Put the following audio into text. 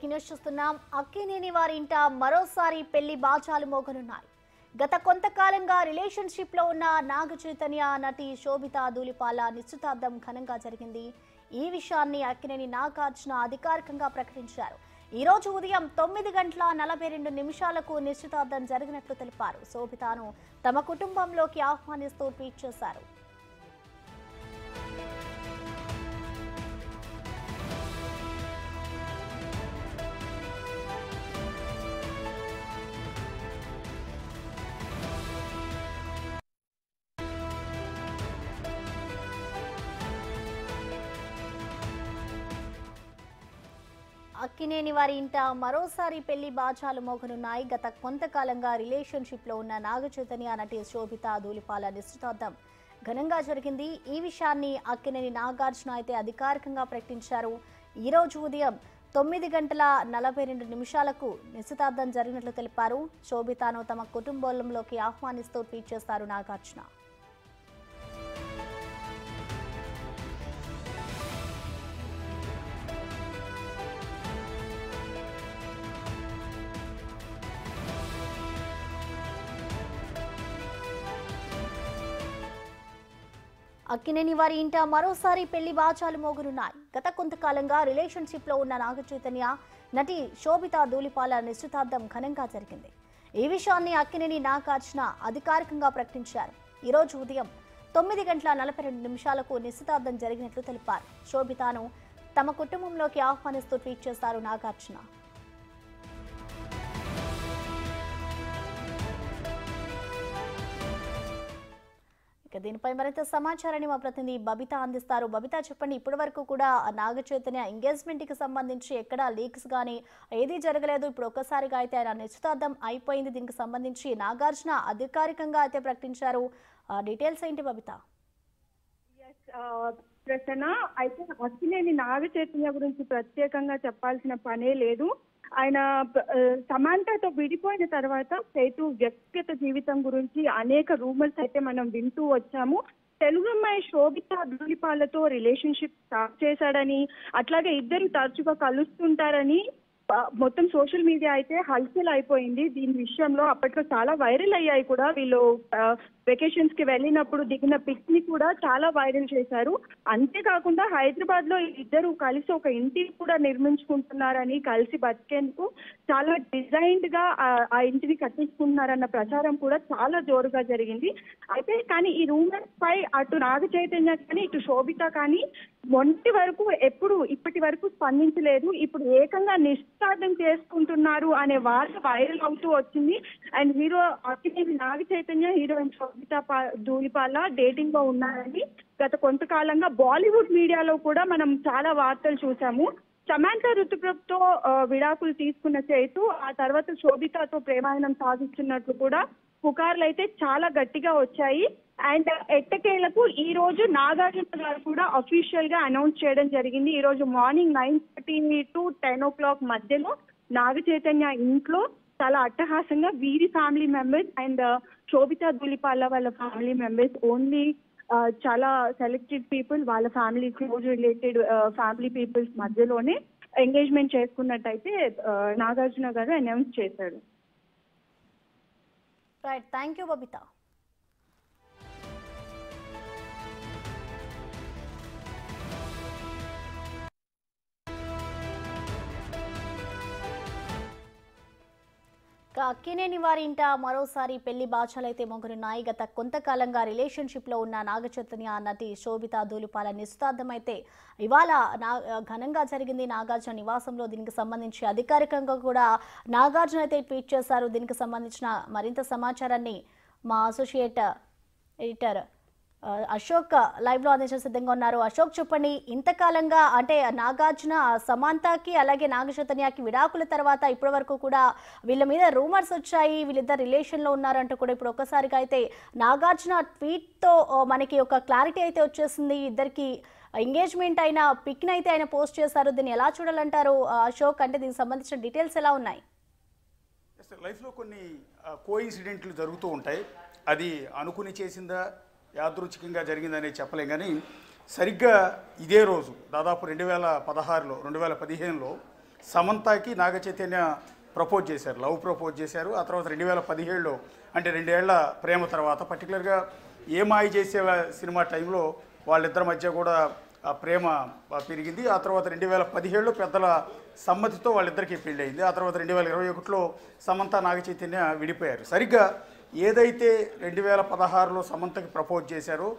Breaking news చూస్తున్నాం. అక్కినేని వారి ఇంట మరోసారి పెళ్లి బాచాలు మోగనున్నాయి. గత కొంతకాలంగా రిలేషన్షిప్ లో ఉన్న నాగ చైతన్య నటి శోభిత ధూళిపాల నిశ్చితార్థం ఘనంగా జరిగింది. ఈ విషయాన్ని అక్కినేని నాగార్జున అధికారికంగా ప్రకటించారు. ఈ రోజు ఉదయం 9:42 నిశ్చితార్థం జరిగినట్లు తెలిపారు. శోభితను తమ కుటుంబంలోకి ఆహ్వానిస్తూ ట్వీట్ చేశారు. అక్కినేని వారి ఇంట మరోసారి పెళ్లి బాచాలు మోగనున్నాయి. గత కొంతకాలంగా రిలేషన్షిప్ లో ఉన్న నాగ చైతన్య నటి శోభిత ధూళిపాల నిశ్చితార్థం ఘనంగా జరిగింది. ఈ విషయాన్ని అక్కినేని నాగార్జున అయితే అధికారికంగా ప్రకటించారు. ఈ రోజు ఉదయం 9:42 నిశ్చితార్థం జరిగినట్లు తెలిపారు. శోభితను తమ కుటుంబంలోకి ఆహ్వానిస్తూ ట్వీట్ చేశారు నాగార్జున. అక్కినేని వారి ఇంట మరోసారి పెళ్లి బాచాలు మోగనున్నాయి. గత కొంతకాలంగా రిలేషన్షిప్ లో ఉన్న నాగ చైతన్య నటి శోభిత ధూళిపాల నిశ్చితార్థం ఘనంగా జరిగింది. ఈ విషయాన్ని అక్కినేని నాగార్జున అధికారికంగా ప్రకటించారు. ఈ రోజు ఉదయం 9:42 నిశ్చితార్థం జరిగినట్లు తెలిపారు. శోభితను తమ కుటుంబంలోకి ఆహ్వానిస్తూ ట్వీట్ చేశారు నాగార్జున. దీనిపై మరింత సమాచారాన్ని మా ప్రతినిధి బబిత అందిస్తారు. బబిత, చెప్పండి, ఇప్పటి వరకు కూడా నాగ చైతన్య ఎంగేజ్మెంట్ కి సంబంధించి ఎక్కడా లీక్స్ గానీ ఏదీ జరగలేదు. ఇప్పుడు ఒక్కసారిగా అయితే ఆయన నిశ్చితార్థం అయిపోయింది. దీనికి సంబంధించి నాగార్జున అధికారికంగా అయితే ప్రకటించారు. డీటెయిల్స్ ఏంటి బబిత? ప్రసన్న, అయితే అక్కినేని నాగ చైతన్య గురించి ప్రత్యేకంగా చెప్పాల్సిన పనే లేదు. ఆయన సమాంతతో విడిపోయిన తర్వాత సేతు వ్యక్తిగత జీవితం గురించి అనేక రూమర్స్ అయితే మనం వింటూ వచ్చాము. తెలుగు అమ్మాయి శోభిత ధూళిపాలతో రిలేషన్షిప్ స్టార్ట్ చేశాడని, అట్లాగే ఇద్దరు తరచుగా కలుస్తుంటారని మొత్తం సోషల్ మీడియా అయితే హల్చల్ అయిపోయింది. దీని విషయంలో అప్పట్లో చాలా వైరల్ అయ్యాయి కూడా. వీళ్ళు వెకేషన్స్ కి వెళ్ళినప్పుడు దిగిన పిక్స్ ని కూడా చాలా వైరల్ చేశారు. అంతేకాకుండా హైదరాబాద్ లో ఇద్దరు కలిసి ఒక ఇంటిని కూడా నిర్మించుకుంటున్నారని, కలిసి బతికేందుకు చాలా డిజైన్డ్ గా ఆ ఇంటిని కట్టించుకుంటున్నారన్న ప్రచారం కూడా చాలా జోరుగా జరిగింది. అయితే కానీ ఈ రూమర్స్ పై అటు నాగ చైతన్య కానీ ఇటు శోభిత కానీ ఇప్పటి వరకు స్పందించలేదు. ఇప్పుడు ఏకంగా నిశ్చితార్థం చేసుకుంటున్నారు అనే వార్త వైరల్ అవుతూ వచ్చింది. And hero Akkineni Naga Chaitanya, heroine Sobhita Dhulipala dating లో ఉన్నారని గత కొంతకాలంగా బాలీవుడ్ మీడియాలో కూడా మనం చాలా వార్తలు చూసాము. సమాంత ఋతుప్రభతో విడాకులు తీసుకున్న చైతు ఆ తర్వాత శోభితతో ప్రేమాయణం సాగిస్తున్నట్లు కూడా పుకార్లు అయితే చాలా గట్టిగా వచ్చాయి. అండ్ ఎట్టకేలకు ఈ రోజు నాగార్జున గారు కూడా అఫీషియల్ గా అనౌన్స్ చేయడం జరిగింది. ఈ రోజు మార్నింగ్ 9:30 to 10 o'clock మధ్యలో నాగ చైతన్య ఇంట్లో చాలా అట్టహాసంగా వీరి family members and Sobhita Dhulipala వాళ్ళ ఫ్యామిలీ మెంబర్స్ ఓన్లీ చాలా సెలెక్టెడ్ పీపుల్, వాళ్ళ family close related family peoples మధ్యలోనే ఎంగేజ్మెంట్ చేసుకున్నట్టయితే నాగార్జున గారు అనౌన్స్ చేశారు. Right, thank you Babitha. Akkineni వారి ఇంట మరోసారి పెళ్లి బాచాలైతే మోగనున్నాయి. గత కొంతకాలంగా రిలేషన్షిప్ లో ఉన్న నాగ చైతన్య నటి శోభిత ధూళిపాల నిశ్చితార్థం అయితే ఇవాళ ఘనంగా జరిగింది నాగార్జున నివాసంలో. దీనికి సంబంధించి అధికారికంగా కూడా నాగార్జున అయితే ట్వీట్ చేశారు. దీనికి సంబంధించిన మరింత సమాచారాన్ని మా అసోసియేట్ ఎడిటర్ అశోక్ లైవ్ లో అందించే సిద్ధంగా ఉన్నారు. అశోక్, చెప్పండి, ఇంతకాలంగా అంటే నాగార్జున సమాంతకి అలాగే నాగ చైతన్యకి విడాకుల తర్వాత ఇప్పటి వరకు కూడా వీళ్ళ మీద రూమర్స్ వచ్చాయి, వీళ్ళిద్దరు రిలేషన్ లో ఉన్నారంటూ కూడా ఇప్పుడు ఒక్కసారిగా అయితే నాగార్జున ట్వీట్ తో మనకి ఒక క్లారిటీ అయితే వచ్చేసింది. ఇద్దరికి ఎంగేజ్మెంట్ అయిన పిక్ ని అయితే ఆయన పోస్ట్ చేశారు. దీన్ని ఎలా చూడాలంటారు అశోక్? అంటే దీనికి సంబంధించిన డీటెయిల్స్ ఎలా ఉన్నాయి? లైఫ్లో కొన్ని కోఇన్సిడెంట్లు జరుగుతూ ఉంటాయి. అది అనుకుని చేసిందా యాదృచ్ఛికంగా జరిగిందనే చెప్పలేం. కానీ సరిగ్గా ఇదే రోజు దాదాపు 2016లో 2015లో సమంతకి నాగ చైతన్య ప్రపోజ్ చేశారు, లవ్ ప్రపోజ్ చేశారు. ఆ తర్వాత 2017లో అంటే 2 ఏళ్ల ప్రేమ తర్వాత పర్టికులర్గా ఏ మాయ చేసే సినిమా టైంలో వాళ్ళిద్దరి మధ్య కూడా ఆ ప్రేమ పెరిగింది. ఆ తర్వాత 2017లో పెద్దల సమ్మతితో వాళ్ళిద్దరికీ పెళ్ళి అయింది. ఆ తర్వాత 2021లో సమంత నాగ చైతన్య విడిపోయారు. సరిగ్గా ఏదైతే 2016లో సమంతకి ప్రపోజ్ చేశారో